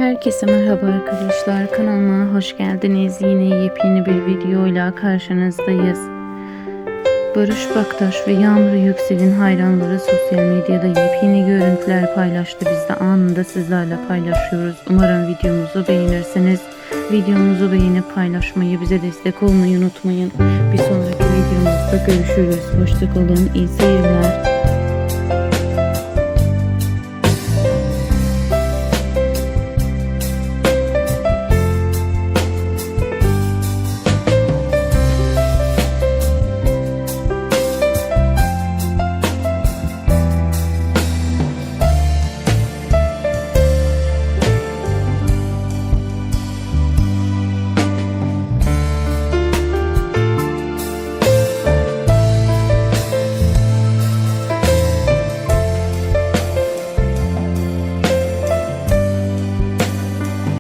Herkese merhaba arkadaşlar, kanalıma hoş geldiniz. Yine yepyeni bir videoyla karşınızdayız. Barış Baktaş ve Yağmur Yüksel'in hayranları sosyal medyada yepyeni görüntüler paylaştı. Biz de anında sizlerle paylaşıyoruz. Umarım videomuzu beğenirsiniz. Videomuzu beğenip paylaşmayı, bize destek olmayı unutmayın. Bir sonraki videomuzda görüşürüz. Hoşça kalın, iyi seyirler.